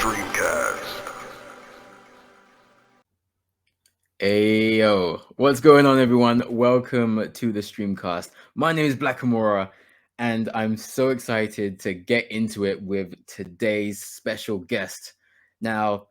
Streamcast. Hey yo, what's going on, everyone? Welcome to the Streamcast. My name is Blackamora, and I'm so excited to get into it with today's special guest. Now,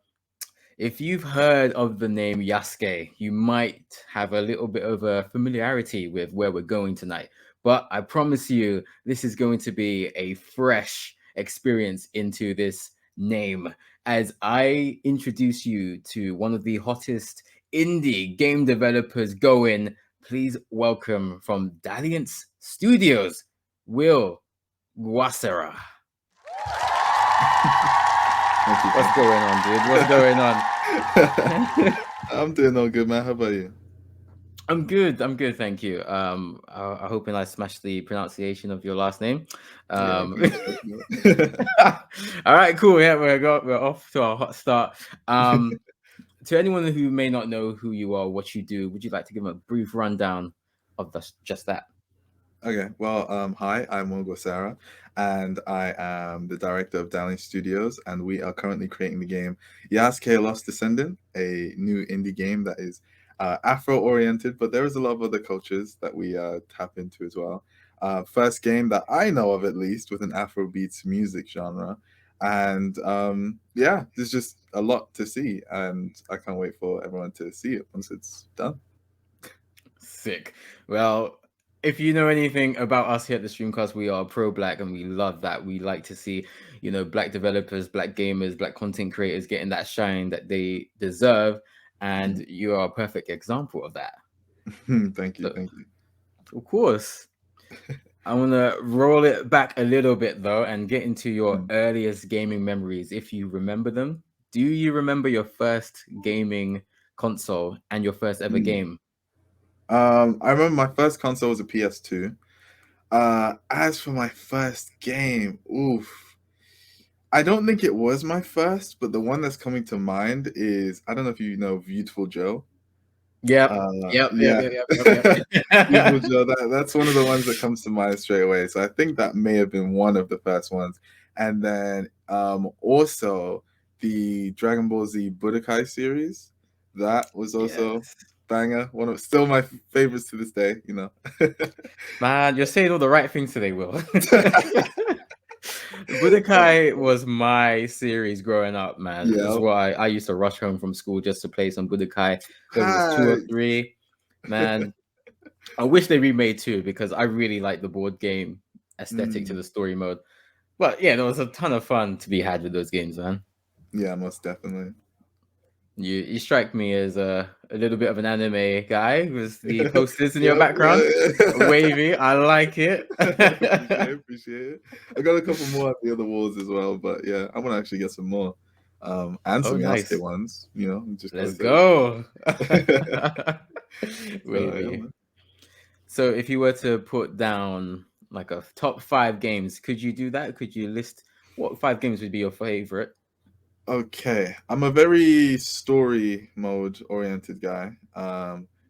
if you've heard of the name Yasuke, you might have a little bit of a familiarity with where we're going tonight. But I promise you, this is going to be a fresh experience into this name as I introduce you to one of the hottest indie game developers going. Please welcome from Dalliance Studios, Will Gwasera. What's going on, dude? What's going on? I'm doing all good, man. How about you? I'm good. I'm good, thank you. I'm hoping I smashed the pronunciation of your last name. Yeah, All right, cool. Yeah, we're off to our hot start. To anyone who may not know who you are, what you do, would you like to give them a brief rundown of just that? Okay, well, hi, I'm Gwasera, and I am the director of Dalliance Studios, and we are currently creating the game Yasuke Lost Descendant, a new indie game that is Afro-oriented, but there is a lot of other cultures that we tap into as well. First game that I know of, at least, with an Afrobeats music genre, and yeah, there's just a lot to see, and I can't wait for everyone to see it once it's done. Sick. Well, if you know anything about us here at the Streamcast, we are pro-black, and we love that. We like to see, black developers, black gamers, black content creators getting that shine that they deserve, and you are a perfect example of that. Thank you. Of course. I want to roll it back a little bit, though, and get into your earliest gaming memories, if you remember them. Do you remember your first gaming console and your first ever game? I remember my first console was a PS2. As for my first game, I don't think it was my first, but the one that's coming to mind is, I don't know if you know Beautiful Joe. Yep. Beautiful Joe. That's one of the ones that comes to mind straight away. So I think that may have been one of the first ones. And then also the Dragon Ball Z Budokai series. That was also banger. One of still my favorites to this day, Man, you're saying all the right things today, Will. Budokai was my series growing up, man. Yeah. That's why I used to rush home from school just to play some Budokai. There was 2 or 3. Man, I wish they remade 2 because I really like the board game aesthetic to the story mode. But yeah, there was a ton of fun to be had with those games, man. Yeah, most definitely. You strike me as a little bit of an anime guy with the posters in your background. Wavy, I like it. Appreciate it. I got a couple more at the other walls as well, but yeah, I want to actually get some more. And some Yasuke ones, just let's go. Wavy. So if you were to put down like a top 5 games, could you do that? Could you list what 5 games would be your favorite? Okay, I'm a very story mode oriented guy.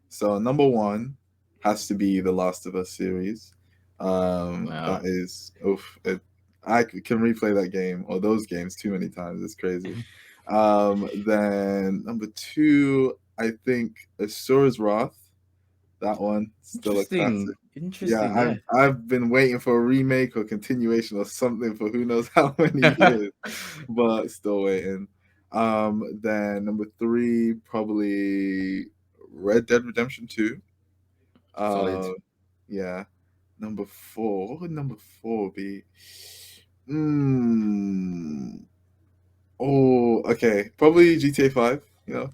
So number 1 has to be the Last of Us series. That is, I can replay that game or those games too many times. It's crazy. Then number 2, I think Asura's Wrath. That one still a classic. Interesting. Yeah, I've been waiting for a remake or continuation or something for who knows how many years, but still waiting. Then number 3, probably Red Dead Redemption 2. Solid. Yeah. Number 4. What would number 4 be? Oh, okay. Probably GTA 5.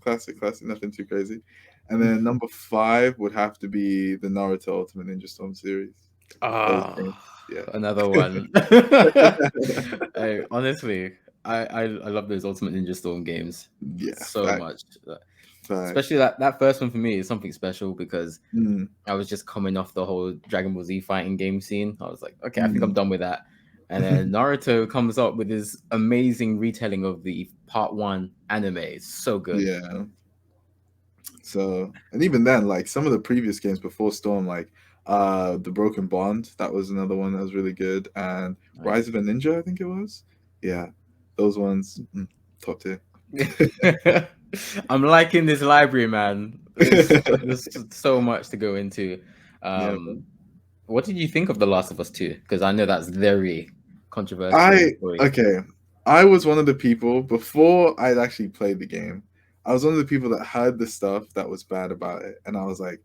Classic, nothing too crazy. And then number 5 would have to be the Naruto Ultimate Ninja Storm series. Another one. Hey, honestly, I love those Ultimate Ninja Storm games so much. Especially that first one for me is something special because I was just coming off the whole Dragon Ball Z fighting game scene. I was like, okay, I think I'm done with that. And then Naruto comes up with this amazing retelling of the part 1 anime. It's so good. Yeah. So, and even then, like some of the previous games before Storm, like The Broken Bond, that was another one that was really good. And Rise of a Ninja, I think it was. Yeah, those ones. top tier. I'm liking this library, man. There's so much to go into. Yeah. What did you think of The Last of Us 2? Because I know that's very controversial I story. okay. I was one of the people before I'd actually played the game. I was one of the people that heard the stuff that was bad about it, and I was like,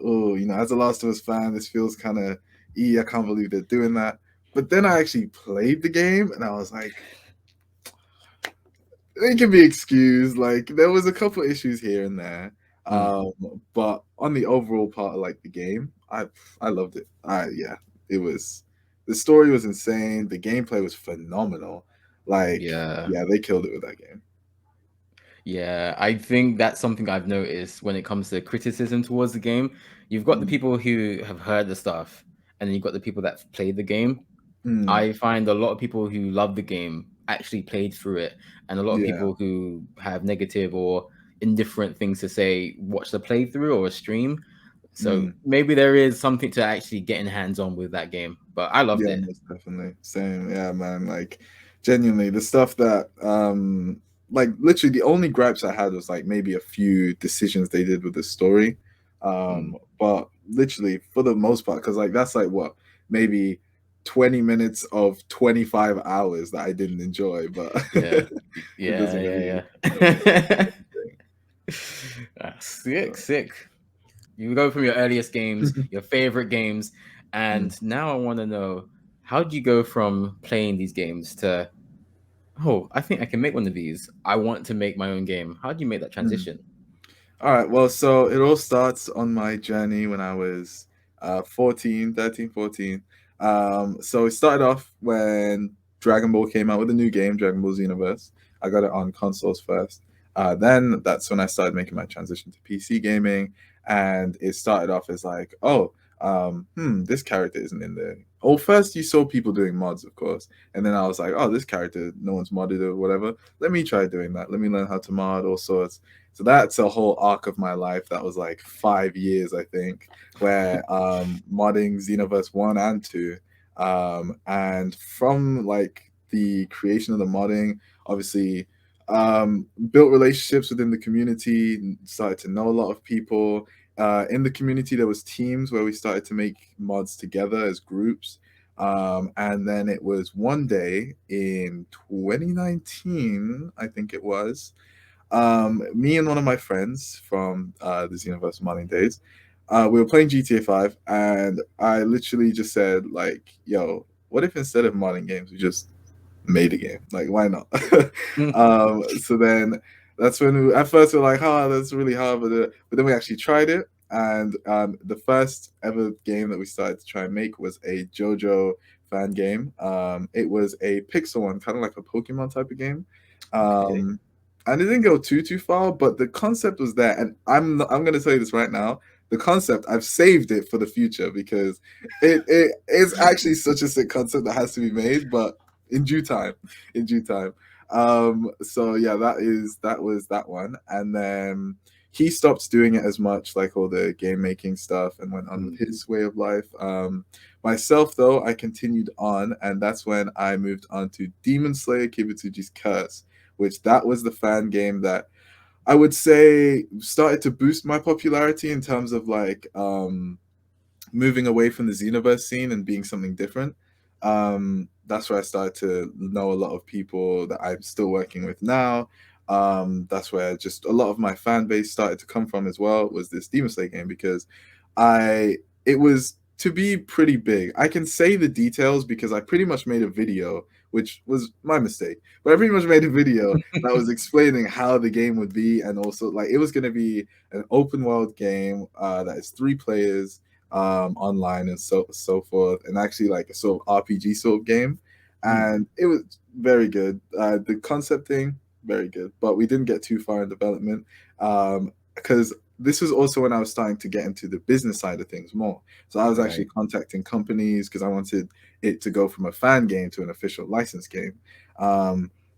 "Oh, as a Last of Us fan, this feels kind of I can't believe they're doing that." But then I actually played the game, and I was like, "It can be excused." Like there was a couple issues here and there, Mm, um, but on the overall part of like the game, I loved it. Yeah, it was the story was insane. The gameplay was phenomenal. Like, yeah. yeah, they killed it with that game. Yeah, I think that's something I've noticed when it comes to criticism towards the game. You've got the Mm, people who have heard the stuff, and then you've got the people that played the game. mm, I find a lot of people who love the game actually played through it, and a lot of yeah, people who have negative or indifferent things to say watch the playthrough or a stream. So mm, maybe there is something to actually getting hands on with that game. But I loved yeah, it. most definitely. Same, yeah, man. Like, genuinely, the stuff that, like, literally, the only gripes I had was like maybe a few decisions they did with the story, Mm, but literally for the most part, because like that's like what maybe 20 minutes of 25 hours that I didn't enjoy, but yeah, it yeah, doesn't really affect yeah. anything. Sick, So. sick. You go from your earliest games, your favorite games, and now I want to know, how do you go from playing these games to, oh, I think I can make one of these. I want to make my own game. How do you make that Mm. transition? All right. Well, so it all starts on my journey when I was 14, 13, 14. So it started off when Dragon Ball came out with a new game, Dragon Ball's Universe. I got it on consoles first. Then that's when I started making my transition to PC gaming. And it started off as like, oh, this character isn't in there. Oh, first you saw people doing mods, of course. And then I was like, oh, this character, no one's modded or whatever. Let me try doing that. Let me learn how to mod all sorts. So that's a whole arc of my life that was like 5 years, I think, where modding Xenoverse 1 and 2. And from like the creation of the modding, obviously built relationships within the community, started to know a lot of people. In the community, there was teams where we started to make mods together as groups. And then it was one day in 2019, I think it was, me and one of my friends from the Xenoverse modding days, we were playing GTA 5, and I literally just said, like, yo, what if instead of modding games, we just made a game? Like, why not? So then that's when at first we are like, oh, that's really hard. But then we actually tried it. And the first ever game that we started to try and make was a JoJo fan game. It was a pixel one, kind of like a Pokemon type of game. Okay. Um, and it didn't go too far, but the concept was there. And I'm gonna tell you this right now. The concept, I've saved it for the future because it is actually such a sick concept that has to be made, but in due time, in due time. So yeah, that was that one. And then he stopped doing it as much, like all the game making stuff, and went on with Mm, his way of life. Myself though, I continued on, and that's when I moved on to Demon Slayer Kibutsuji's Curse, which that was the fan game that I would say started to boost my popularity in terms of like moving away from the Xenoverse scene and being something different. That's where I started to know a lot of people that I'm still working with now. That's where just a lot of my fan base started to come from as well, was this Demon Slayer game, because it was to be pretty big. I can say the details because I pretty much made a video, which was my mistake, but I pretty much made a video that was explaining how the game would be, and also like it was going to be an open world game that is 3 players online and so forth, and actually like a sort of RPG sort of game, mm, and it was very good. The concept thing, very good, but we didn't get too far in development because this was also when I was starting to get into the business side of things more. So I was actually right. contacting companies because I wanted it to go from a fan game to an official licensed game.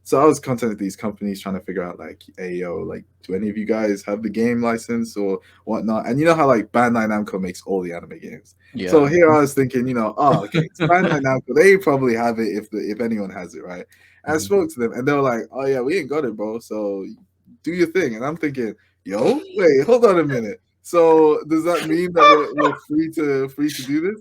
So I was contacting these companies trying to figure out like, hey yo, like, do any of you guys have the game license or whatnot? And you know how like Bandai Namco makes all the anime games. So Yeah. here I was thinking, oh, okay, it's Bandai Namco. They probably have it if anyone has it, right? And I Mhm. spoke to them, and they were like, "Oh yeah, we ain't got it, bro. So do your thing." And I'm thinking, "Yo, wait, hold on a minute. So does that mean that we're free to do this?"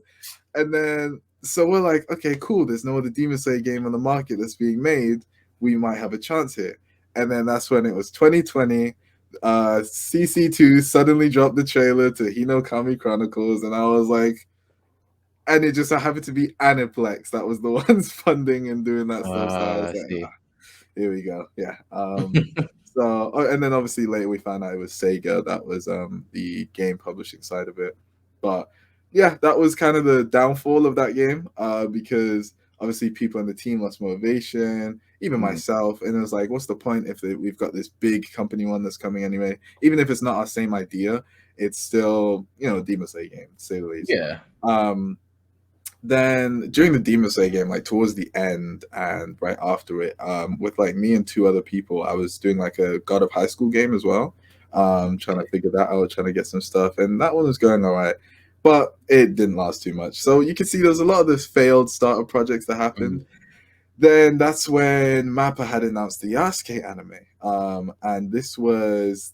And then so we're like, "Okay, cool. There's no other Demon Slayer game on the market that's being made. We might have a chance here." And then that's when it was 2020. CC2 suddenly dropped the trailer to Hino Kami Chronicles, and I was like, and it just so happened to be Aniplex that was the ones funding and doing that stuff. So I was I like, see. here we go. Yeah. So and then obviously later we found out it was Sega that was the game publishing side of it. But yeah, that was kind of the downfall of that game because obviously people in the team lost motivation, even Mm. myself, and it was like, what's the point if we've got this big company one that's coming anyway? Even if it's not our same idea, it's still Demon Slayer game, to say the least. Yeah. Um, then during the Demon Slayer game, like towards the end and right after it, with like me and two other people, I was doing like a God of High School game as well. Trying to Okay. figure that out, trying to get some stuff, and that one was going all right, but it didn't last too much. So you can see there's a lot of this failed startup projects that happened. Mhm. Then that's when Mappa had announced the Yasuke anime, and this was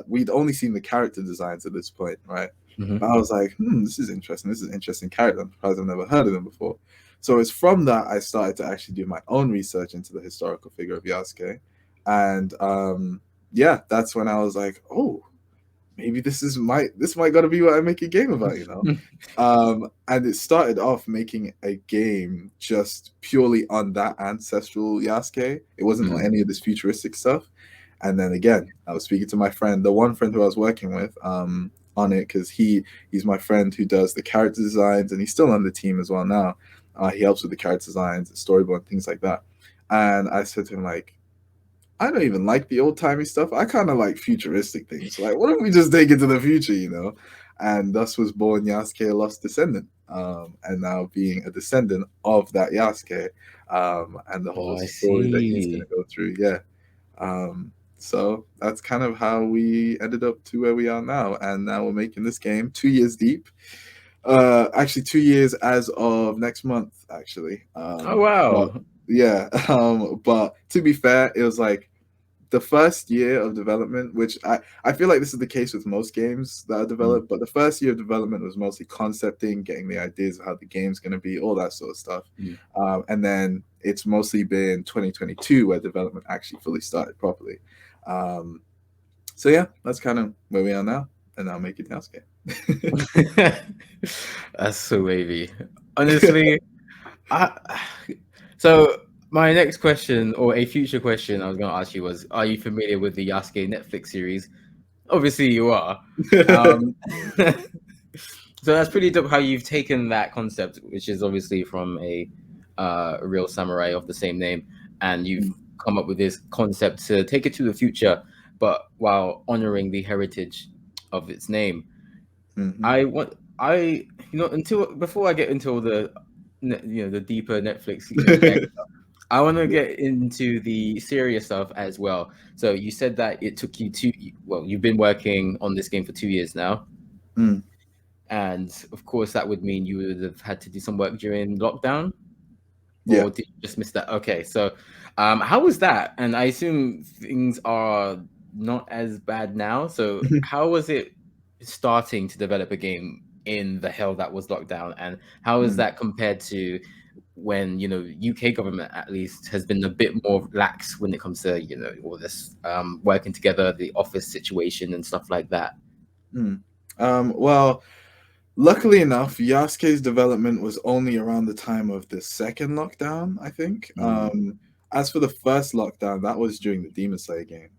we'd only seen the character designs at this point, right? Mhm. But I was like, this is interesting. This is an interesting character. I'm surprised I've never heard of them before. So it's from that I started to actually do my own research into the historical figure of Yasuke, and yeah, that's when I was like, oh, maybe this might gotta be what I make a game about. And it started off making a game just purely on that ancestral Yasuke. It wasn't on Mm. any of this futuristic stuff. And then again, I was speaking to my friend, the one friend who I was working with, on it because he's my friend who does the character designs, and he's still on the team as well now. He helps with the character designs, the storyboard, things like that. And I said to him like, I don't even like the old timey stuff. I kind of like futuristic things. Like, what if we just take it to the future? And thus was born Yasuke Lost Descendant, and now being a descendant of that Yasuke, and the whole Oh, I story that he's going see. to go through. Yeah. So that's kind of how we ended up to where we are now. And now we're making this game 2 years deep. Actually, 2 years as of next month, actually. Oh But wow. yeah, but to be fair, it was like the first year of development, which I feel like this is the case with most games that are Mm. developed, but the first year of development was mostly concepting, getting the ideas of how the game's going to be, all that sort of stuff. Mm. And then it's mostly been 2022 where development actually fully started properly. Um, so yeah, that's kind of where we are now, and now making house game. That's so wavy. Honestly, I so my next question or a future question I was going to ask you was, are you familiar with the Yasuke Netflix series? Obviously you are. Um, so that's pretty dope how you've taken that concept, which is obviously from a real samurai of the same name, and you've come up with this concept to take it to the future, but while honoring the heritage of its name. Mhm. I want I until before I get into all the the deeper Netflix tech, I want to Yeah. get into the serious stuff as well. So you said that it took you you've been working on this game for 2 years now, Mm. and of course that would mean you would have had to do some work during lockdown, Yeah. or did you just miss that? Okay, so how was that? And I assume things are not as bad now. So how was it starting to develop a game in the hell that was lockdown, and how is Mm. that compared to when UK government at least has been a bit more lax when it comes to all this working together, the office situation and stuff like that? Mm. Well, luckily enough, Yasuke's development was only around the time of the second lockdown, I think. Mm, As for the first lockdown, that was during the Demon Slayer game.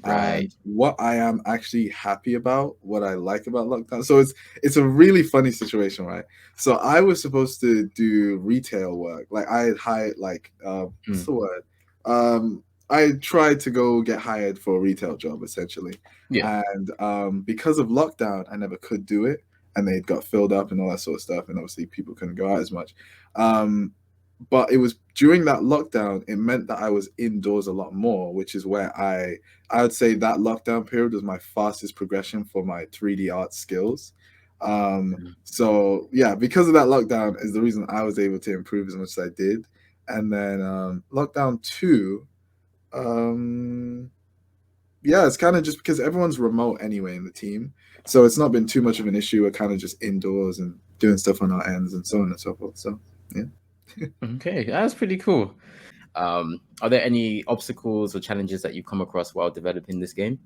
right. And what I am actually happy about, what I like about lockdown, so it's a really funny situation, right? So I was supposed to do retail work, like I had hired, like what's Mm, the word? I tried to go get hired for a retail job essentially, yeah. and because of lockdown, I never could do it, and they got filled up and all that sort of stuff, and obviously people couldn't go out as much. Um, but it was during that lockdown, it meant that I was indoors a lot more, which is where I would say that lockdown period was my fastest progression for my 3D art skills. So yeah, because of that lockdown is the reason I was able to improve as much as I did. And then lockdown two, um yeah, it's kind of just because everyone's remote anyway in the team. So it's not been too much of an issue. We're kind of just indoors and doing stuff on our ends and so on and so forth. So yeah. Okay, that's pretty cool. Are there any obstacles or challenges that you come across while developing this game?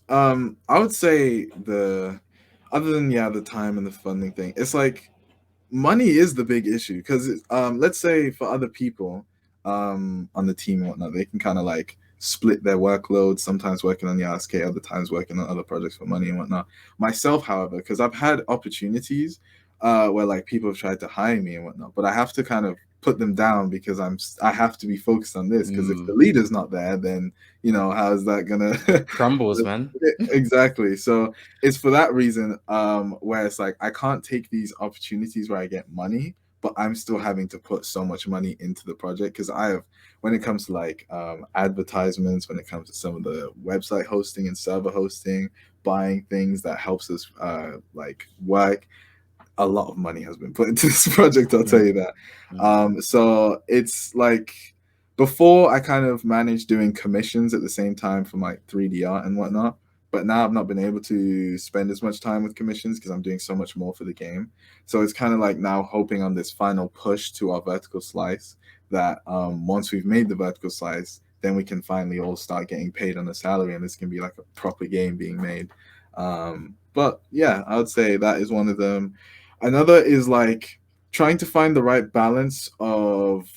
I would say the other than yeah, the time and the funding thing, it's like money is the big issue because let's say for other people on the team and whatnot, they can kind of like split their workload, sometimes working on Yasuke, other times working on other projects for money and whatnot. Myself, however, because I've had opportunities where like people have tried to hire me and whatnot, but I have to kind of put them down because I have to be focused on this, because if the leader's not there, then you know, how is that gonna Crumbles, man. exactly. So it's for that reason where it's like I can't take these opportunities where I get money, but I'm still having to put so much money into the project, because I have, when it comes to like advertisements, when it comes to some of the website hosting and server hosting, buying things that helps us like work, a lot of money has been put into this project, I'll tell you that. So it's like before I kind of managed doing commissions at the same time for my 3D art and whatnot. But now I've not been able to spend as much time with commissions because I'm doing so much more for the game. So it's kind of like now hoping on this final push to our vertical slice that once we've made the vertical slice, then we can finally all start getting paid on a salary and this can be like a proper game being made. But yeah, I would say that is one of them. Another is like trying to find the right balance of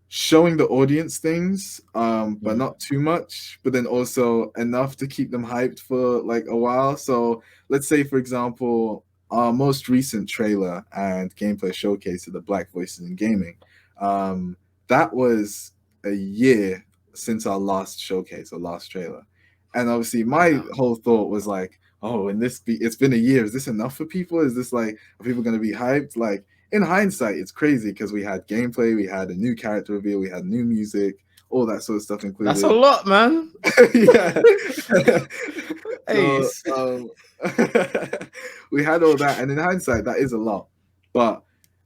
showing the audience things, but not too much, but then also enough to keep them hyped for like a while. So let's say, for example, our most recent trailer and gameplay showcase of the Black Voices in Gaming, um, that was a year since our last showcase or last trailer. And obviously my whole thought was like, oh, it's been a year. Is this enough for people? Is this like, are people going to be hyped? Like, in hindsight, it's crazy because we had gameplay, we had a new character reveal, we had new music, all that sort of stuff included. That's a lot, man. Yeah. So Ace. we had all that, and in hindsight, that is a lot. But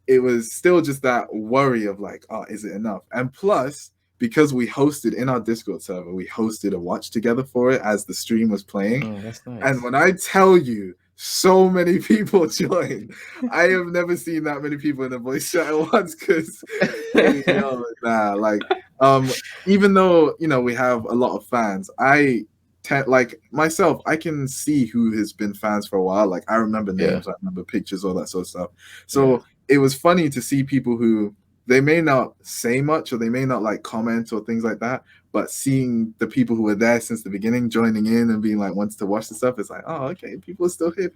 it was still just that worry of like, oh, is it enough? And plus, because we hosted in our Discord server, we hosted a watch together for it as the stream was playing. Oh, that's nice. And when I tell you, so many people joined. I have never seen that many people in a voice chat at once because like even though you know we have a lot of fans, like myself, I can see who has been fans for a while. Like I remember names, I remember pictures, all that sort of stuff. So it was funny to see people who they may not say much or they may not like comment or things like that, but seeing the people who were there since the beginning joining in and being like wants to watch the stuff, it's like, oh, okay, people are still here.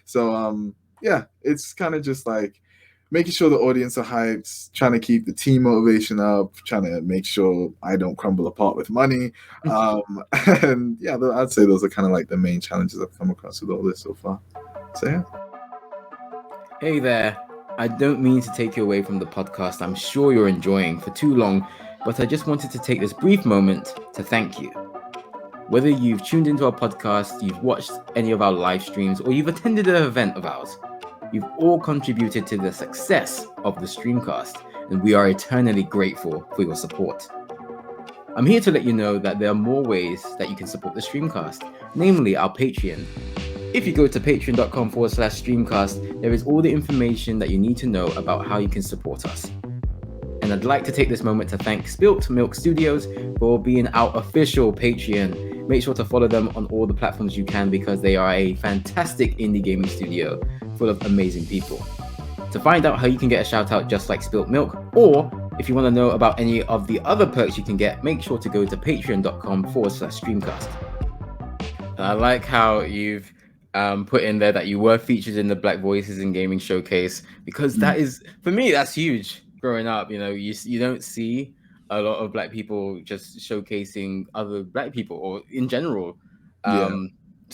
So yeah, it's kind of just like making sure the audience are hyped, trying to keep the team motivation up, trying to make sure I don't crumble apart with money. And yeah, I'd say those are kind of like the main challenges I've come across with all this so far. So yeah. Hey there. I don't mean to take you away from the podcast I'm sure you're enjoying for too long, but I just wanted to take this brief moment to thank you. Whether you've tuned into our podcast, you've watched any of our live streams, or you've attended an event of ours, you've all contributed to the success of the Streamcast, and we are eternally grateful for your support. I'm here to let you know that there are more ways that you can support the Streamcast, namely our Patreon. If you go to patreon.com/streamcast, there is all the information that you need to know about how you can support us. And I'd like to take this moment to thank Spilt Milk Studios for being our official Patreon. Make sure to follow them on all the platforms you can because they are a fantastic indie gaming studio full of amazing people. To find out how you can get a shout out just like Spilt Milk, or if you want to know about any of the other perks you can get, make sure to go to patreon.com/streamcast. I like how you've put in there that you were featured in the Black Voices in Gaming showcase, because that is, for me, that's huge. Growing up, you know, you don't see a lot of Black people just showcasing other Black people or in general.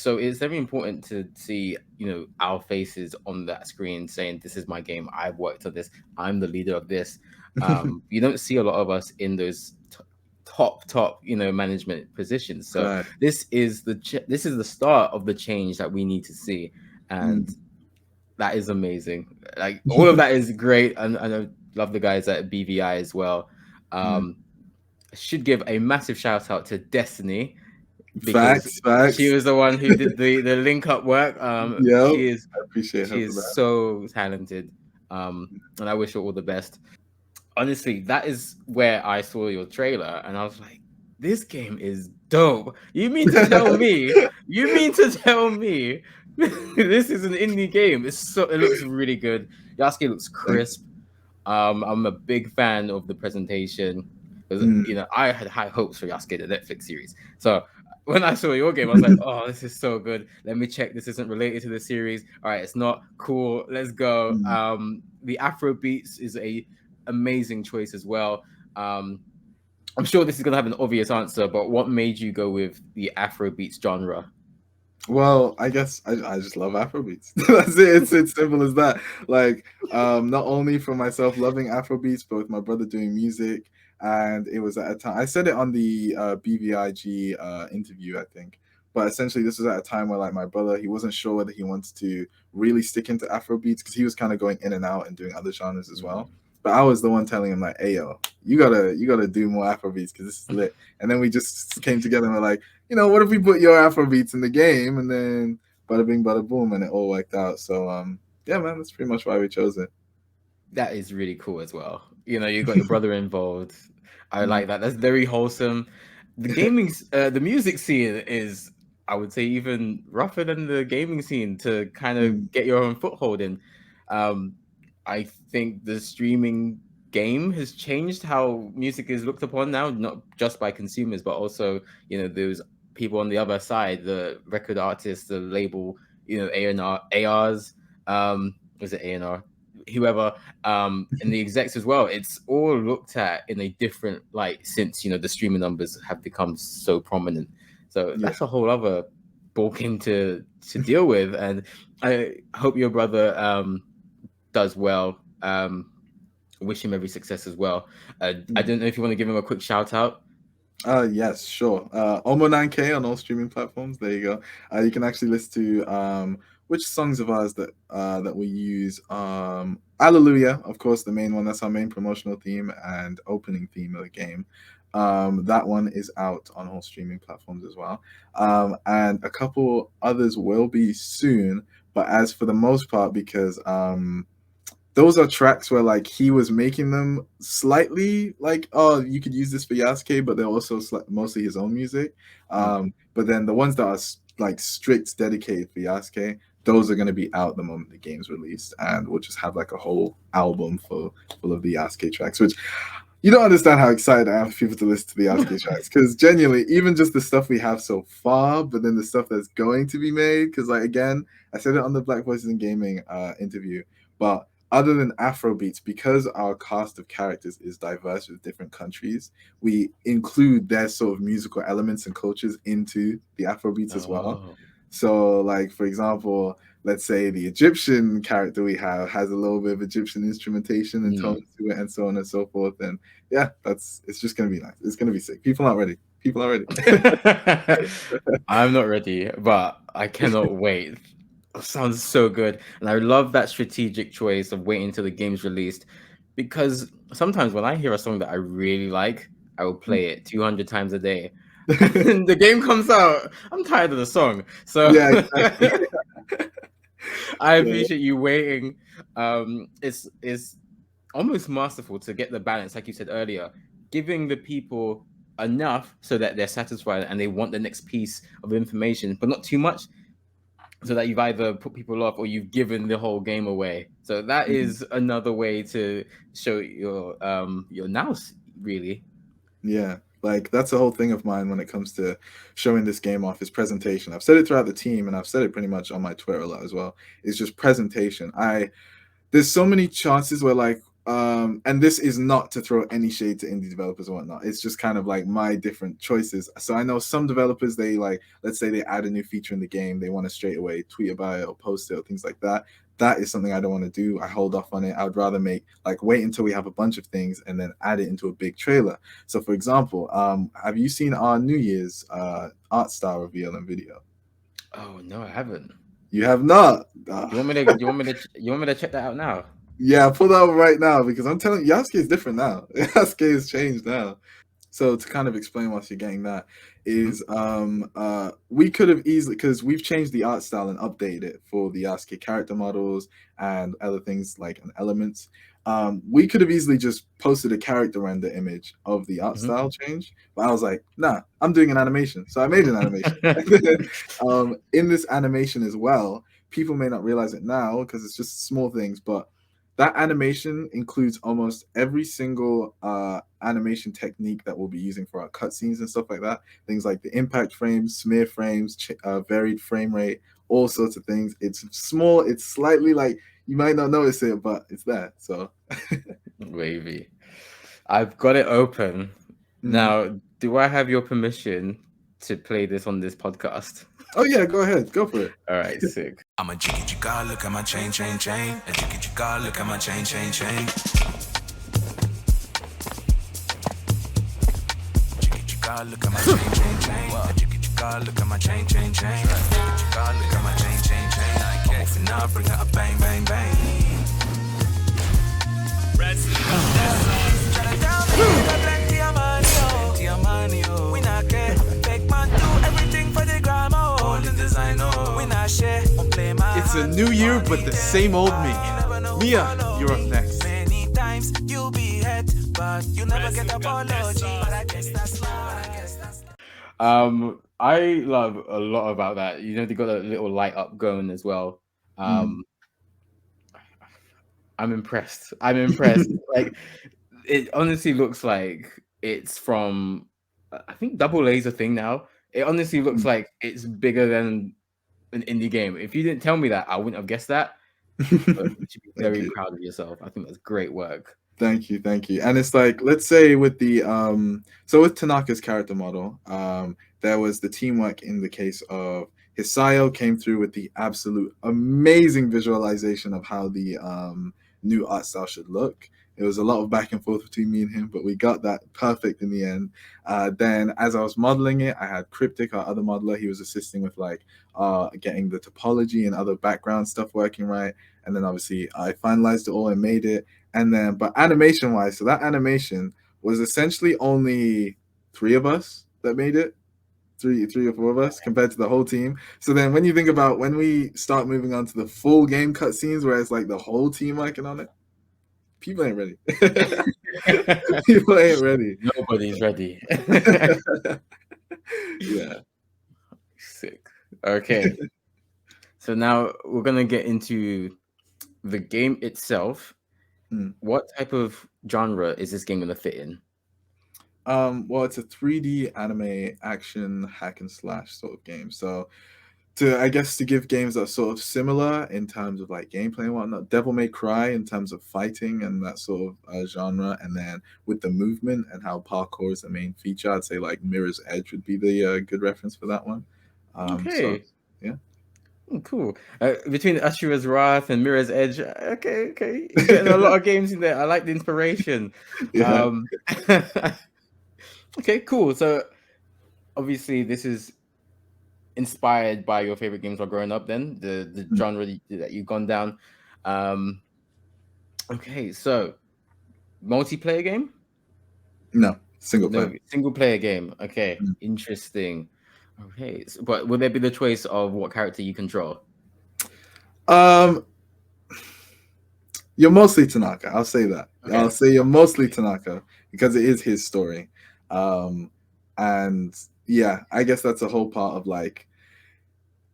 So it's very important to see, our faces on that screen saying, "This is my game. I've worked on this. I'm the leader of this." You don't see a lot of us in those top, management positions. So Right. this is the start of the change that we need to see, and Mm. that is amazing. Like all of that is great, and I love the guys at BVI as well. Mm. Um, I should give a massive shout out to Destiny because Facts, she facts. was the one who did the link up work. Yep. She is I appreciate she her for is that. so talented, and I wish her all the best. Honestly, that is where I saw your trailer, and I was like, "This game is dope." You mean to tell me? You mean to tell me this is an indie game? It looks really good. Yasuke looks Thank crisp. I'm a big fan of the presentation because you. I had high hopes for Yasuke, the Netflix series. So when I saw your game, I was like, "Oh, this is so good. Let me check. This isn't related to the series. All right, it's not cool. Let's go." Mm. The Afro beats is a amazing choice as well. Um, I'm sure this is gonna have an obvious answer, but what made you go with the Afro beats genre? Well, I guess I just love Afrobeats. That's it. It's simple as that. Like, not only for myself loving Afrobeats, but with my brother doing music, and it was at a time. I said it on the BVIG interview, I think. But essentially, this was at a time where like my brother, he wasn't sure whether he wanted to really stick into Afrobeats because he was kind of going in and out and doing other genres as well. But I was the one telling him like, "Hey yo, you gotta do more Afrobeats because this is lit." And then we just came together and we're like, what if we put your Afro beats in the game and then bada bing, bada boom, and it all worked out. So, yeah, man, that's pretty much why we chose it. That is really cool as well. You got your brother involved. I Mm. like that. That's very wholesome. The music scene is, I would say, even rougher than the gaming scene to kind Mm. of get your own foothold in. Um, I think the streaming game has changed how music is looked upon now, not just by consumers, but also, those people on the other side, the record artists, the label, A&R, ARs, was it A&R? Whoever, and the execs as well. It's all looked at in a different light since the streaming numbers have become so prominent. So Yeah. that's a whole other ballgame to deal with, and I hope your brother does well. Wish him every success as well. I Mm. don't know if you want to give him a quick shout out. Yes, sure. Almo 9K on all streaming platforms. There you go. You can actually listen to which songs of ours that we use. Hallelujah, of course, the main one. That's our main promotional theme and opening theme of the game. That one is out on all streaming platforms as well. And a couple others will be soon. But as for the most part, because those are tracks where like he was making them slightly like, oh, you could use this for Yasuke, but they're also mostly his own music. But then the ones that are like strict dedicated for Yasuke, those are going to be out the moment the game's released, and we'll just have like a whole album full of the Yasuke tracks, which you don't understand how excited I am for people to listen to the Yasuke tracks, because genuinely, even just the stuff we have so far, but then the stuff that's going to be made, because like again, I said it on the Black Voices in Gaming interview, but other than Afro beats, because our cast of characters is diverse with different countries, we include their sort of musical elements and cultures into the Afro beats as well. Oh. So, like for example, let's say the Egyptian character we have has a little bit of Egyptian instrumentation and tones to it, and so on and so forth. And yeah, it's just gonna be nice. It's gonna be sick. People aren't ready. People aren't ready. I'm not ready, but I cannot wait. It sounds so good. And I love that strategic choice of waiting until the game's released, because sometimes when I hear a song that I really like, I will play it 200 times a day. And the game comes out, I'm tired of the song. So Yeah, exactly. I Yeah. appreciate you waiting. It's almost masterful to get the balance, like you said earlier, giving the people enough so that they're satisfied and they want the next piece of information, but not too much so that you've either put people off or you've given the whole game away. So that Mhm. is another way to show your nous, really. Yeah, like that's the whole thing of mine when it comes to showing this game off is presentation. I've said it throughout the team, and I've said it pretty much on my Twitter a lot as well. It's just presentation. There's so many chances where like And this is not to throw any shade to indie developers or whatnot. It's just kind of like my different choices. So I know some developers, they like, let's say they add a new feature in the game, they want to straight away tweet about it or post it or things like that. That is something I don't want to do. I hold off on it. I would rather wait until we have a bunch of things and then add it into a big trailer. So for example, have you seen our New Year's art style reveal and video? Oh no, I haven't. You have not. You want me to check that out now? Yeah, pull that up right now because I'm telling you, Yasuke is different now. Yasuke has changed now. So to kind of explain whilst you're getting that Mhm. is we could have easily, because we've changed the art style and updated it for the Yasuke character models and other things like elements. We could have easily just posted a character render image of the art Mhm. style change, but I was like, nah, I'm doing an animation. So I made an animation. In this animation as well, people may not realize it now because it's just small things, but that animation includes almost every single animation technique that we'll be using for our cutscenes and stuff like that. Things like the impact frames, smear frames, varied frame rate, all sorts of things. It's small. It's slightly like you might not notice it, but it's there. So, Wavy. I've got it open. mm. Now, do I have your permission to play this on this podcast? Oh yeah, go ahead, go for it. All right, sick. I'm a jiggy jigga, look at my chain, chain, chain. A jiggy jigga, look at my chain, chain, chain. Jiggy jigga, look at my chain, chain, chain. A jiggy jigga, look at my chain, chain, chain. Jiggy jigga, look at my chain, chain, chain. I'm off and up, bring it up, bang, bang, bang. We not care. Fake man do everything for the gram. All the design, we not share. It's a new year, but the same old me. Mia, you're up next. Many times you be hit, but you never get apology. But I guess that's life. I love a lot about that. You know, they got a little light up going as well. I'm impressed. I'm impressed. Like, it honestly looks like it's from, I think Double A's a thing now. It honestly looks like it's bigger than an indie game. If you didn't tell me that, I wouldn't have guessed that. But you should be very proud of yourself. I think that's great work. Thank you, thank you. And it's like, let's say with the so with Tanaka's character model, there was the teamwork in the case of Hisayo came through with the absolute amazing visualization of how the new art style should look. It was a lot of back and forth between me and him, but we got that perfect in the end. Then as I was modeling it, I had Cryptic, our other modeler. He was assisting with like getting the topology and other background stuff working right. And then obviously I finalized it all and made it. And then, but animation wise, so that animation was essentially only 3 of us that made it, three or 4 of us compared to the whole team. So then when you think about when we start moving on to the full game cutscenes where it's like the whole team working on it, people ain't ready. People ain't ready. Nobody's ready. Yeah. Sick. Okay. So now we're gonna get into the game itself. What type of genre is this game gonna fit in? Well, it's a 3D anime action hack and slash sort of game. So to give games that are sort of similar in terms of like gameplay and whatnot, Devil May Cry in terms of fighting and that sort of genre, and then with the movement and how parkour is the main feature, I'd say like Mirror's Edge would be the good reference for that one. Okay. So yeah. Cool. Between Ashura's Wrath and Mirror's Edge, okay, you're getting a lot of games in there. I like the inspiration. Yeah. Okay, cool. So obviously this is inspired by your favorite games while growing up. Then the genre that you've gone down. Okay, so multiplayer game? No, single player. No, single player game. Okay, interesting. Okay, but will there be the choice of what character you control? You're mostly Tanaka. I'll say that. Okay. I'll say you're mostly Tanaka because it is his story. And yeah, I guess that's a whole part of like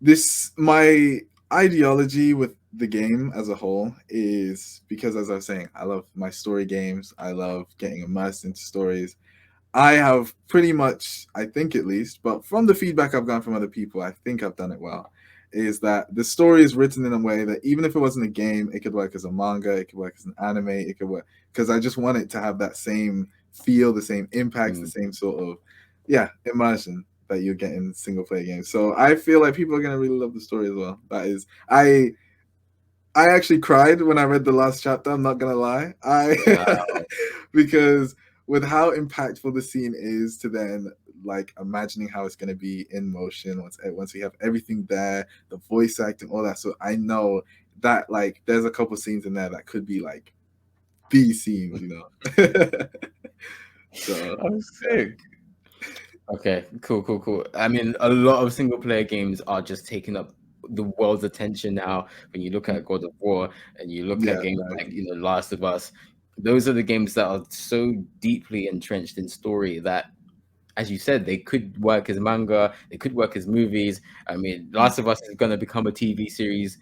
this. My ideology with the game as a whole is because, as I was saying, I love my story games. I love getting immersed into stories. I have pretty much, I think at least, but from the feedback I've gotten from other people, I think I've done it well. is that the story is written in a way that even if it wasn't a game, it could work as a manga, it could work as an anime, it could work, because I just want it to have that same feel, the same impact, the same sort of immersion that you're getting single player games. So I feel like people are gonna really love the story as well. That is, I actually cried when I read the last chapter. I'm not gonna lie, because with how impactful the scene is to then like imagining how it's gonna be in motion once we have everything there, the voice acting, all that. So I know that like there's a couple scenes in there that could be like the scenes, you know. So I'm sick. Okay, cool. I mean, a lot of single player games are just taking up the world's attention now. When you look at God of War and you look at games like Last of Us, those are the games that are so deeply entrenched in story that, as you said, they could work as manga, they could work as movies. I mean, Last of Us is going to become a TV series.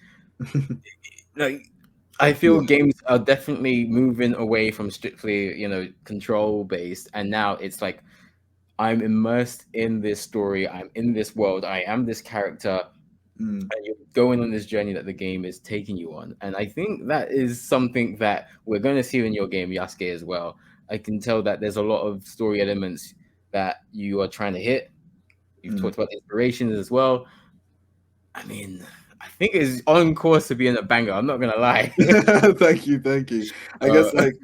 Like, I feel games are definitely moving away from strictly, control based, and now it's like I'm immersed in this story. I'm in this world. I am this character, and you're going on this journey that the game is taking you on. And I think that is something that we're going to see in your game, Yasuke, as well. I can tell that there's a lot of story elements that you are trying to hit. You've talked about inspirations as well. I mean, I think it's on course to being a banger. I'm not gonna lie. Thank you. I guess like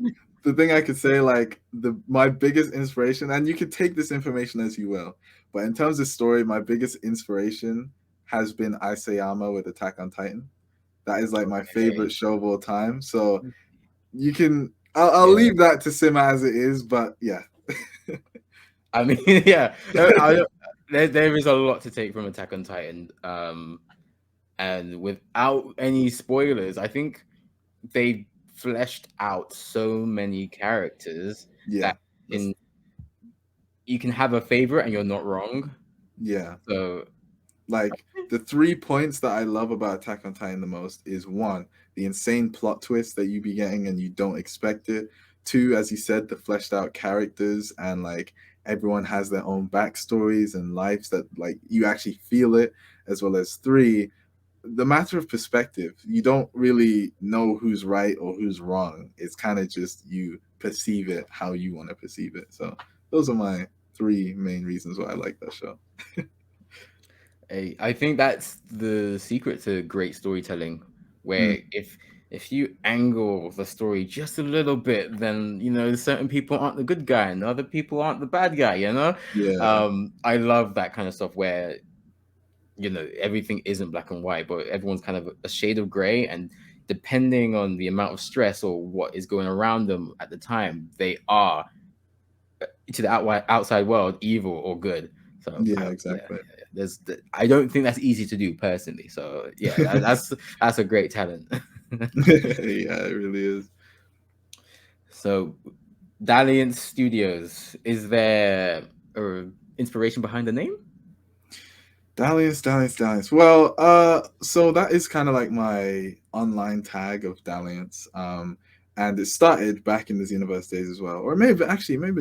the thing I could say, like my biggest inspiration, and you could take this information as you will, but in terms of story, my biggest inspiration has been Isayama with Attack on Titan. That is like my favorite show of all time. So you can, I'll leave that to Sima as it is, but yeah. I mean, there is a lot to take from Attack on Titan. And without any spoilers, I think they fleshed out so many characters that you can have a favorite and you're not wrong. Yeah. So, like, the 3 points that I love about Attack on Titan the most is 1, the insane plot twist that you be getting and you don't expect it. 2, as you said, the fleshed out characters, and like everyone has their own backstories and lives that like you actually feel it, as well as 3, the matter of perspective. You don't really know who's right or who's wrong. It's kind of just you perceive it how you want to perceive it. So those are my 3 main reasons why I like that show. I think that's the secret to great storytelling, where if you angle the story just a little bit, then certain people aren't the good guy and other people aren't the bad guy. I love that kind of stuff where everything isn't black and white, but everyone's kind of a shade of gray, and depending on the amount of stress or what is going around them at the time, they are to the outside world evil or good. So exactly. I don't think that's easy to do personally. So that's a great talent. Yeah, it really is. So, Dalliance Studios, is there inspiration behind the name? Dalliance. Well, so that is kind of like my online tag of Dalliance. And it started back in the Xenoverse days as well. Or maybe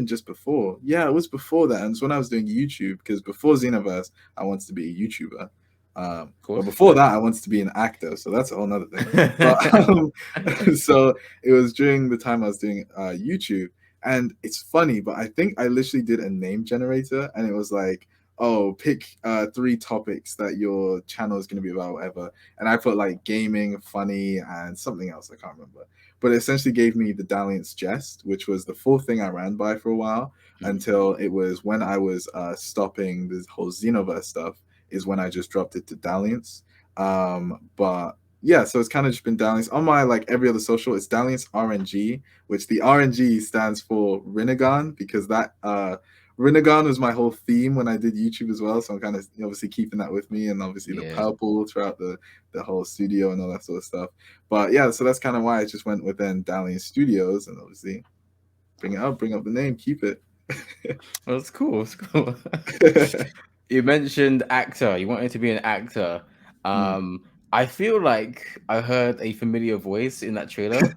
just before. Yeah, it was before that. And it's when I was doing YouTube, because before Xenoverse, I wanted to be a YouTuber. But before that, I wanted to be an actor. So that's a whole nother thing. But, so it was during the time I was doing YouTube. And it's funny, but I think I literally did a name generator, and it was like, oh, pick 3 topics that your channel is going to be about, whatever. And I put like gaming, funny, and something else. I can't remember. But it essentially gave me the Dalliance Jest, which was the full thing I ran by for a while, until it was when I was stopping this whole Xenoverse stuff, is when I just dropped it to Dalliance. But yeah, so it's kind of just been Dalliance. On my like every other social, it's Dalliance RNG, which the RNG stands for Rinnegan, because that Rinnegan was my whole theme when I did YouTube as well. So I'm kind of obviously keeping that with me, and obviously the purple throughout the whole studio and all that sort of stuff. But yeah, so that's kind of why I just went within Dalliance Studios, and obviously bring up the name, keep it. Well, it's cool. You mentioned actor. You wanted to be an actor. I feel like I heard a familiar voice in that trailer.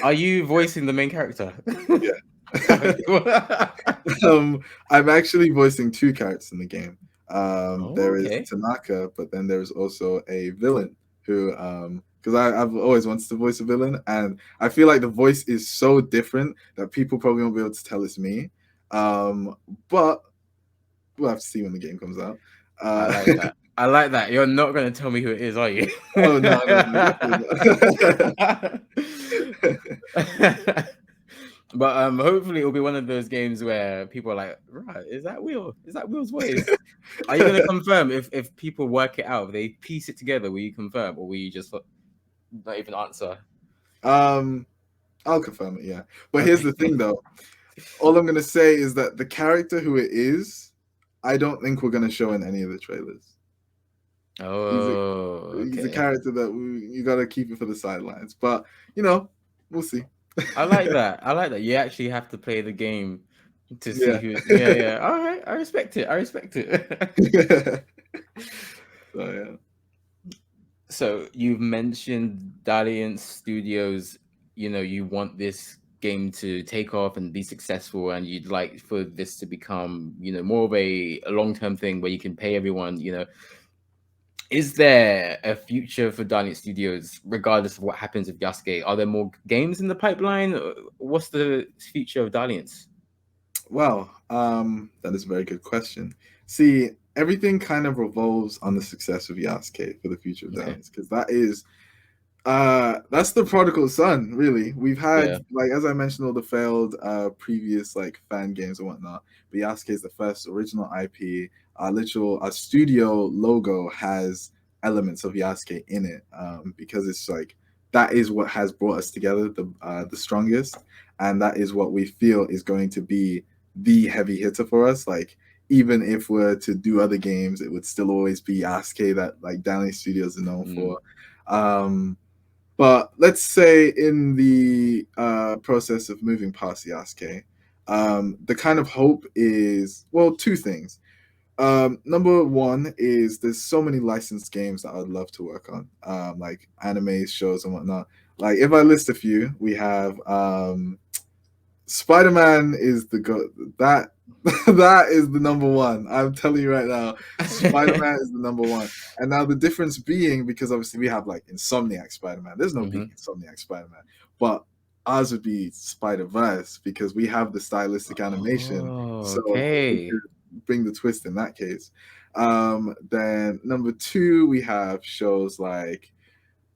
Are you voicing the main character? Yeah. I'm actually voicing 2 characters in the game. There is Okay. Tanaka, but then there's also a villain who, because I've always wanted to voice a villain, and I feel like the voice is so different that people probably won't be able to tell it's me. But we'll have to see when the game comes out. I like that. I like that. You're not going to tell me who it is, are you? Oh no, definitely not. But hopefully it'll be one of those games where people are like, right, is that Will? Is that Will's voice? Are you going to confirm if people work it out, if they piece it together, will you confirm, or will you just not even answer? I'll confirm it, yeah. But here's the thing though. All I'm gonna say is that the character who it is, I don't think we're gonna show in any of the trailers. Oh, He's a okay. character that you gotta keep it for the sidelines. But we'll see. I like that. I like that. You actually have to play the game to see Yeah. who. Yeah. All right. I respect it. So yeah. So you've mentioned Dalliance Studios. You want this game to take off and be successful, and you'd like for this to become, more of a long-term thing where you can pay everyone. Is there a future for Dalliance Studios, regardless of what happens with Yasuke? Are there more games in the pipeline? What's the future of Dalliance? Well, that is a very good question. See, everything kind of revolves on the success of Yasuke for the future of Dalliance, because that's the prodigal son, really. We've had, like, as I mentioned, all the failed previous like fan games and whatnot, but Yasuke is the first original IP. Our studio logo has elements of Yasuke in it, because it's like that is what has brought us together the strongest, and that is what we feel is going to be the heavy hitter for us. Like, even if we're to do other games, it would still always be Yasuke that like Dalliance Studios are known for. But let's say in the process of moving past Yasuke, the kind of hope is, well, two things. Number one is there's so many licensed games that I'd love to work on, like anime, shows, and whatnot. Like, if I list a few, we have Spider-Man is that is the number one. I'm telling you right now, Spider-Man is the number one. And now the difference being, because obviously we have like Insomniac Spider-Man. There's no big Insomniac Spider-Man, but ours would be Spider-Verse because we have the stylistic animation. So we could bring the twist in that case. Then number two, we have shows like,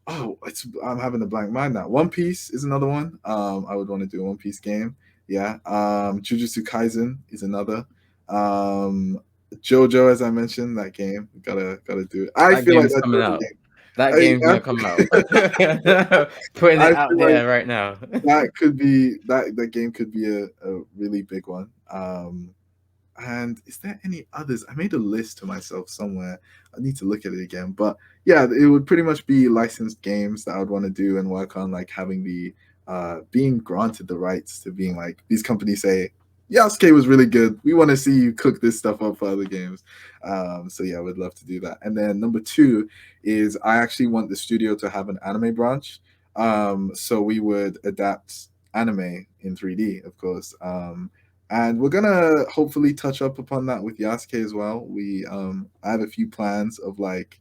I'm having a blank mind now. One Piece is another one. I would want to do a One Piece game. Yeah. Jujutsu Kaisen is another. JoJo, as I mentioned, that game gotta do it. I feel like that's coming out. Game. That game's gonna come out. Putting it out there right now. That could be that game could be a really big one. And is there any others? I made a list to myself somewhere. I need to look at it again. But yeah, it would pretty much be licensed games that I would want to do and work on, like having the being granted the rights to being like, these companies say, Yasuke was really good. We want to see you cook this stuff up for other games. So yeah, I would love to do that. And then number two is I actually want the studio to have an anime branch. So we would adapt anime in 3D, of course. And we're gonna hopefully touch up upon that with Yasuke as well. I have a few plans of like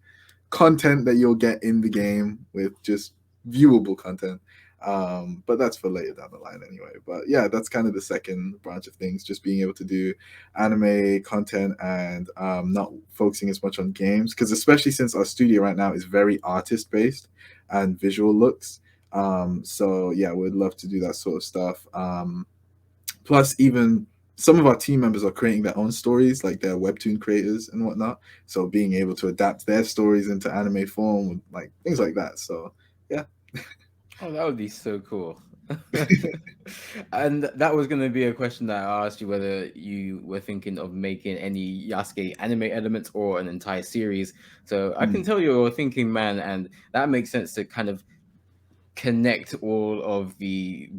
content that you'll get in the game with just viewable content. But that's for later down the line anyway. But yeah, that's kind of the second branch of things, just being able to do anime content and not focusing as much on games, because especially since our studio right now is very artist based and visual looks. So yeah, we'd love to do that sort of stuff. Plus, even some of our team members are creating their own stories, like they're webtoon creators and whatnot. So being able to adapt their stories into anime form, like things like that. So yeah. Oh, that would be so cool. And that was going to be a question that I asked you, whether you were thinking of making any Yasuke anime elements or an entire series. So I can tell you're a thinking man, and that makes sense to kind of connect all of the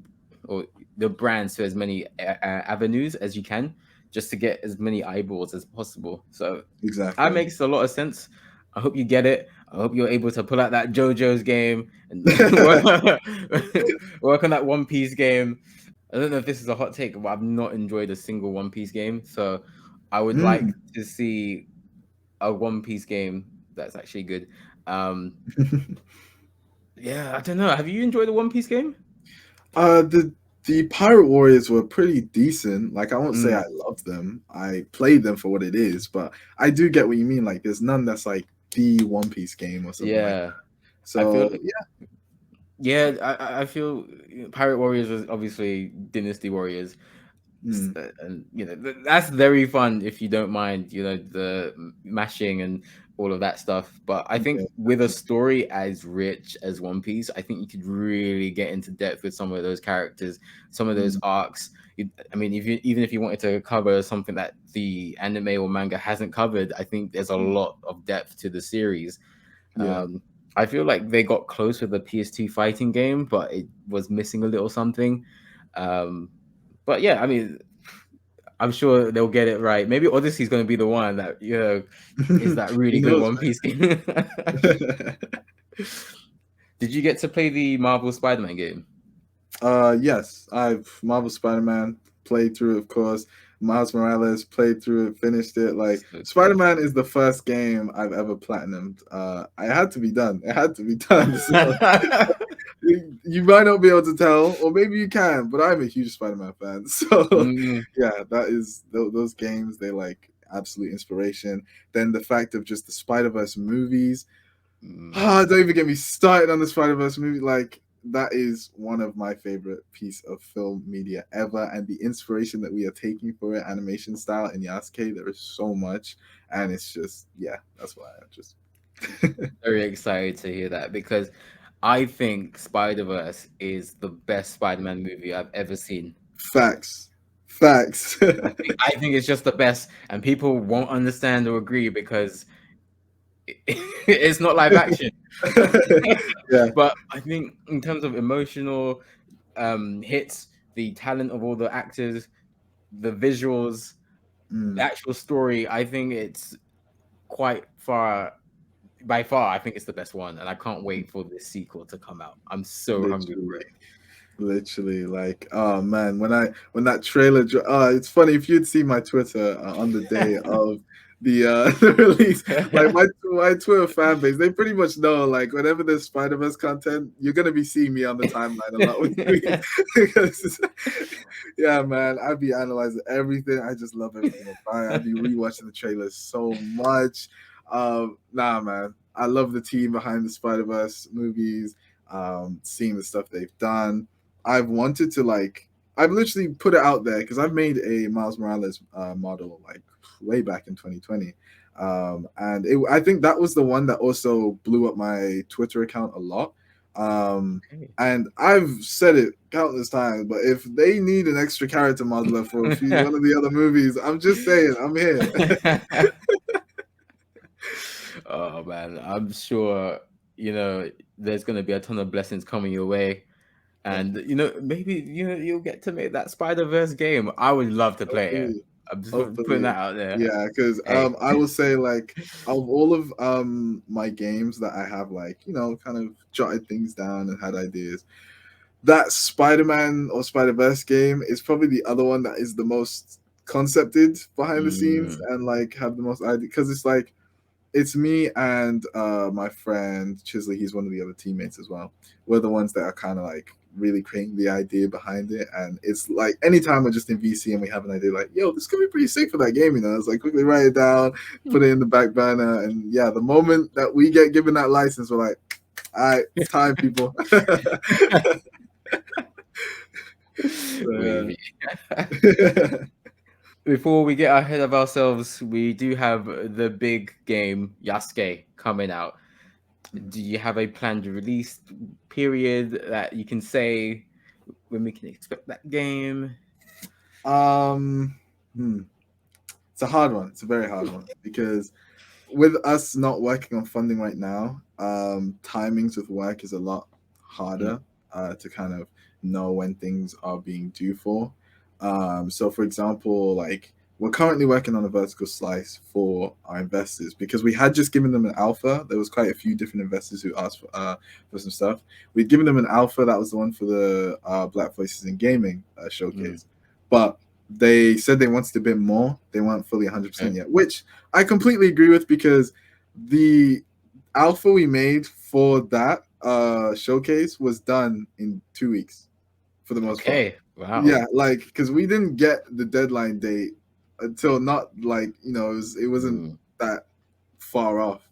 brands to as many avenues as you can, just to get as many eyeballs as possible. So exactly, that makes a lot of sense. I hope you get it. I hope you're able to pull out that JoJo's game and work on that One Piece game. I don't know if this is a hot take, but I've not enjoyed a single One Piece game. So I would like to see a One Piece game that's actually good. Um, yeah, I don't know. Have you enjoyed the One Piece game? The Pirate Warriors were pretty decent. Like, I won't say Mm, I loved them. I played them for what it is, but I do get what you mean. Like, there's none that's like the One Piece game or something like yeah, that. I feel So like yeah. yeah, I feel Pirate Warriors was obviously Dynasty Warriors. Mm, And that's very fun if you don't mind the mashing and all of that stuff. But I think okay. with a story as rich as One Piece, I think you could really get into depth with some of those characters, some of those Mm, arcs. I mean, even if you wanted to cover something that the anime or manga hasn't covered, I think there's a mm, lot of depth to the series. yeah. I feel like they got close with the PS2 fighting game, but it was missing a little something. Um, but yeah, I mean, I'm sure they'll get it right. Maybe Odyssey's going to be the one that is that really Who good knows, One Piece game. man? Did you get to play the Marvel Spider-Man game? Yes, I've Marvel Spider-Man played through it, of course. Miles Morales played through it, finished it. Like, So good. Spider-Man is the first game I've ever platinumed. I had to be done. It had to be done. So you might not be able to tell, or maybe you can, but I'm a huge Spider-Man fan. So Mm, yeah, that is those games. They like absolute inspiration. Then the fact of just the Spider-Verse movies. mm. Don't even get me started on the Spider-Verse movie. Like, that is one of my favorite piece of film media ever, and the inspiration that we are taking for it, animation style in Yasuke, there is so much, and it's just that's why I just Very excited to hear that because I think Spider-Verse is the best Spider-Man movie I've ever seen. facts, facts. I think it's just the best, and people won't understand or agree because it's not live action. Yeah. But I think in terms of emotional hits, the talent of all the actors, the visuals, the Mm, actual story, I think it's quite far by far. I think it's the best one, and I can't wait for this sequel to come out. I'm so hungry for literally. it. Literally, like, oh man, when that trailer, it's funny if you'd see my Twitter on the day of the release, like my Twitter fan base, they pretty much know, like, whenever there's Spider-Verse content, you're gonna be seeing me on the timeline a lot with tweets. Because, yeah, man, I'd be analyzing everything. I just love everything about it. I'd be rewatching the trailers so much. Nah, man, I love the team behind the Spider-Verse movies. Seeing the stuff they've done. I've wanted to I've literally put it out there because I've made a Miles Morales model like way back in 2020. And I think that was the one that also blew up my Twitter account a lot. Okay. And I've said it countless times, but if they need an extra character modeler for one of the other movies, I'm just saying, I'm here. Oh man, I'm sure there's gonna be a ton of blessings coming your way. Yeah, And maybe you'll get to make that Spider-Verse game. I would love to play it. hopefully. I'm just putting Hopefully, that out there. yeah, because Hey. I will say, like, of all of my games that I have, like, kind of jotted things down and had ideas, that Spider-Man or Spider-Verse game is probably the other one that is the most concepted behind the scenes Mm, and like have the most idea, because it's like it's me and my friend Chisley. He's one of the other teammates as well. We're the ones that are kind of like really creating the idea behind it. And it's like anytime we're just in VC and we have an idea, like, yo, this could be pretty sick for that game, It's like quickly write it down, put it in the back burner. And yeah, the moment that we get given that license, we're like, all right, it's time, people. So, Wavy. yeah. Before we get ahead of ourselves, we do have the big game Yasuke coming out. Do you have a planned release period that you can say when we can expect that game? um hmm. It's a hard one. It's a very hard one because with us not working on funding right now, timings with work is a lot harder to kind of know when things are being due for. So, for example, like, we're currently working on a vertical slice for our investors because we had just given them an alpha. There was quite a few different investors who asked for some stuff. We'd given them an alpha. That was the one for the Black Voices in Gaming showcase. But they said they wanted a bit more. They weren't fully 100% yet, which I completely agree with, because the alpha we made for that showcase was done in 2 weeks for the most part. Okay. Wow. Yeah, like, because we didn't get the deadline date until not like, it wasn't that far off.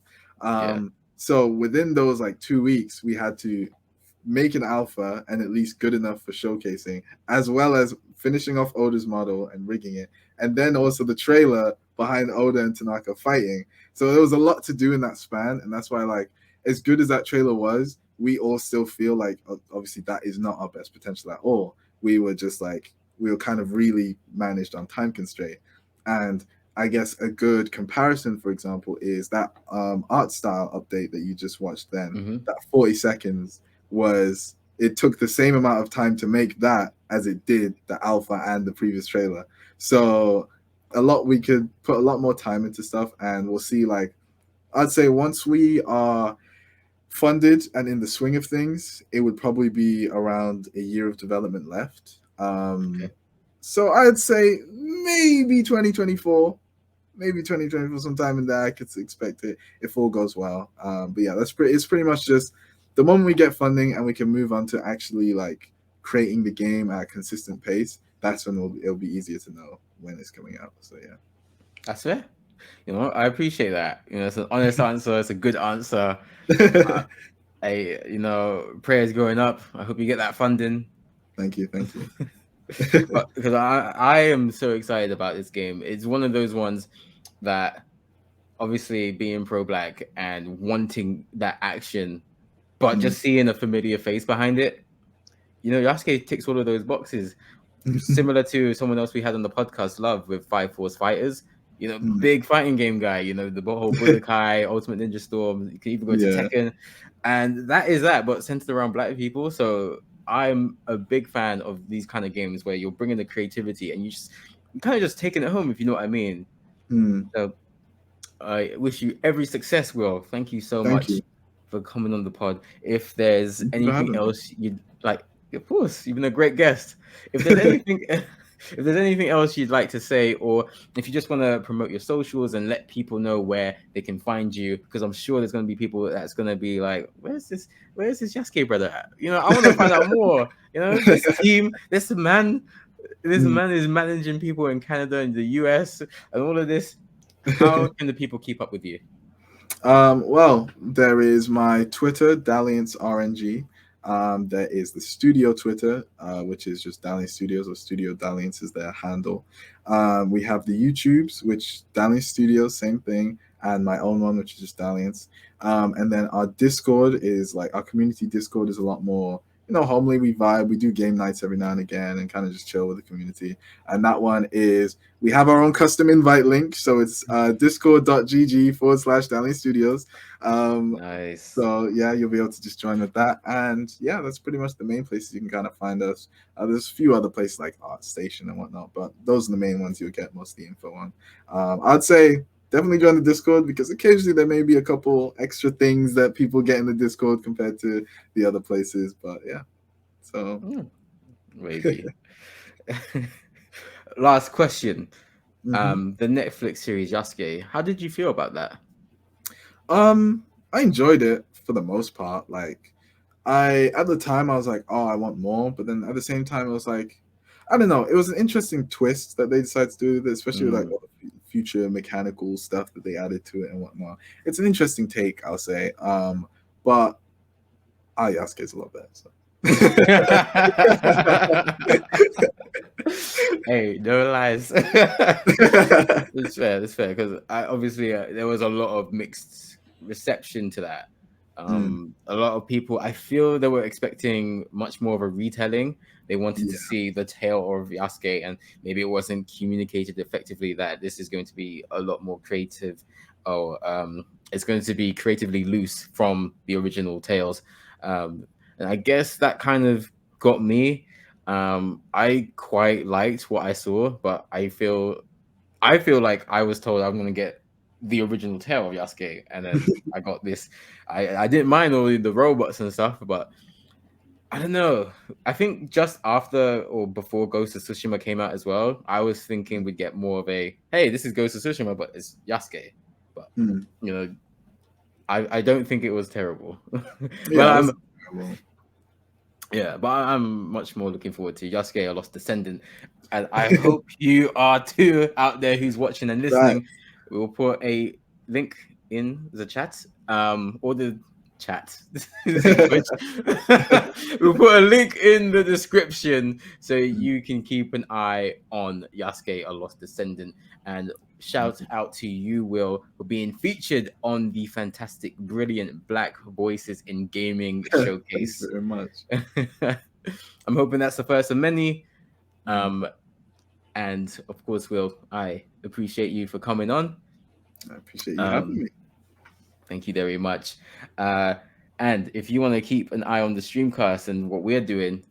So within those like 2 weeks, we had to make an alpha and at least good enough for showcasing, as well as finishing off Oda's model and rigging it, and then also the trailer behind Oda and Tanaka fighting. So there was a lot to do in that span, and that's why, like, as good as that trailer was, we all still feel like obviously that is not our best potential at all. We were just like, we were kind of really managed on time constraint. And I guess a good comparison, for example, is that art style update that you just watched then. That 40 seconds it took the same amount of time to make that as it did the alpha and the previous trailer. So we could put a lot more time into stuff, and we'll see. Like, I'd say once we are funded and in the swing of things, it would probably be around a year of development left. So I'd say maybe 2024, sometime in there. I could expect it if all goes well. But yeah, it's pretty much just the moment we get funding and we can move on to actually like creating the game at a consistent pace. That's when it'll be easier to know when it's coming out. So yeah, that's fair. I appreciate that. It's an honest answer. It's a good answer. Prayers going up. I hope you get that funding. Thank you. But because I am so excited about this game. It's one of those ones that, obviously, being pro-black and wanting that action, but just seeing a familiar face behind it, Yasuke ticks all of those boxes. Similar to someone else we had on the podcast, Love, with Five Force Fighters. Big fighting game guy. The whole Budokai, Ultimate Ninja Storm. You can even go to Tekken, and that is that, but centered around black people. So I'm a big fan of these kind of games where you're bringing the creativity and you kind of just taking it home, if you know what I mean. So I wish you every success, Will. Thank you so much for coming on the pod. If there's anything else you'd like, of course, you've been a great guest. If there's anything else you'd like to say, or if you just want to promote your socials and let people know where they can find you, because I'm sure there's going to be people that's going to be like, where's this Yasuke brother at? I want to find out more. This team, this man is managing people in Canada and the US and all of this. How can the people keep up with you? Well, there is my Twitter, Dalliance RNG. There is the studio Twitter, which is just Dalliance Studios, or Studio Dalliance is their handle. We have the YouTubes, which Dalliance Studios, same thing, and my own one, which is just Dalliance. And then our Discord is like, our community Discord is a lot more, homely. We vibe, we do game nights every now and again and kind of just chill with the community. And that one is, we have our own custom invite link. So it's discord.gg/Dalliance Studios. Nice. So yeah, you'll be able to just join with that. And yeah, that's pretty much the main places you can kind of find us. There's a few other places like ArtStation and whatnot, but those are the main ones you'll get most of the info on. I'd say definitely join the Discord, because occasionally there may be a couple extra things that people get in the Discord compared to the other places. But yeah, so maybe. Last question. The Netflix series Yasuke, how did you feel about that? I enjoyed it for the most part. Like, at the time I was like, oh, I want more, but then at the same time I was like, I don't know, it was an interesting twist that they decided to do, especially with like all the future mechanical stuff that they added to it and whatnot. It's an interesting take, I'll say. But Yasuke's a lot better. So. Hey, no lies. It's fair, because obviously there was a lot of mixed reception to that. A lot of people, I feel, they were expecting much more of a retelling. They wanted to see the tale of Yasuke, and maybe it wasn't communicated effectively that this is going to be a lot more creative, or it's going to be creatively loose from the original tales. And I guess that kind of got me. I quite liked what I saw, but I feel like I was told I'm going to get the original tale of Yasuke, and then I got this. I didn't mind all the robots and stuff, but I don't know. I think just after or before Ghost of Tsushima came out as well, I was thinking we'd get more of a, hey, this is Ghost of Tsushima, but it's Yasuke. But Hmm. you know, I don't think it was terrible. Yeah, But it wasn't terrible. yeah, but I'm much more looking forward to Yasuke, a Lost Descendant, and I hope you are too out there who's watching and Right. listening. We'll put a link in the chat, or the chat. This is Twitch. We'll put a link in the description so you can keep an eye on Yasuke, a Lost Descendant, and shout out to you, Will, for being featured on the fantastic, brilliant Black Voices in Gaming Thanks showcase. very much. I'm hoping that's the first of many. Mm. And of course, Will, I appreciate you for coming on. I appreciate you having me. Thank you very much. And if you want to keep an eye on the Streamcast and what we're doing,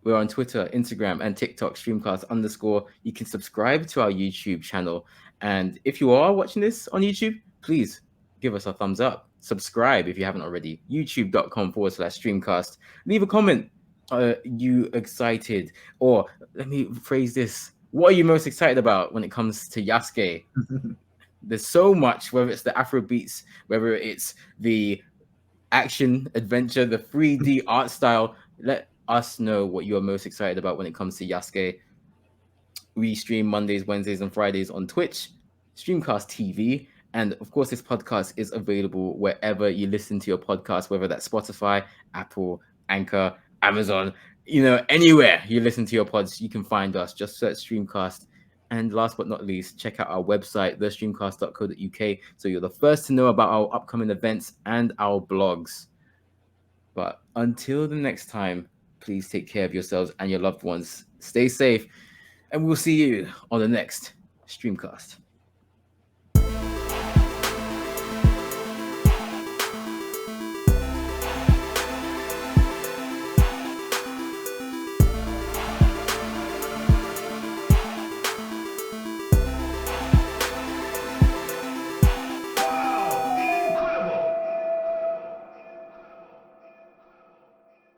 we're on Twitter, Instagram, and TikTok, Streamcast_. You can subscribe to our YouTube channel. And if you are watching this on YouTube, please give us a thumbs up. Subscribe if you haven't already. YouTube.com/Streamcast. Leave a comment. Are you excited? Or let me phrase this. What are you most excited about when it comes to Yasuke? There's so much, whether it's the Afro beats, whether it's the action adventure, the 3D art style. Let us know what you're most excited about when it comes to Yasuke. We stream Mondays, Wednesdays, and Fridays on Twitch, Streamcast TV, and of course, this podcast is available wherever you listen to your podcast, whether that's Spotify, Apple, Anchor, Amazon, anywhere you listen to your pods, you can find us. Just search Streamcast. And last but not least, check out our website, thestreamcast.co.uk, so you're the first to know about our upcoming events and our blogs. But until the next time, please take care of yourselves and your loved ones. Stay safe, and we'll see you on the next Streamcast.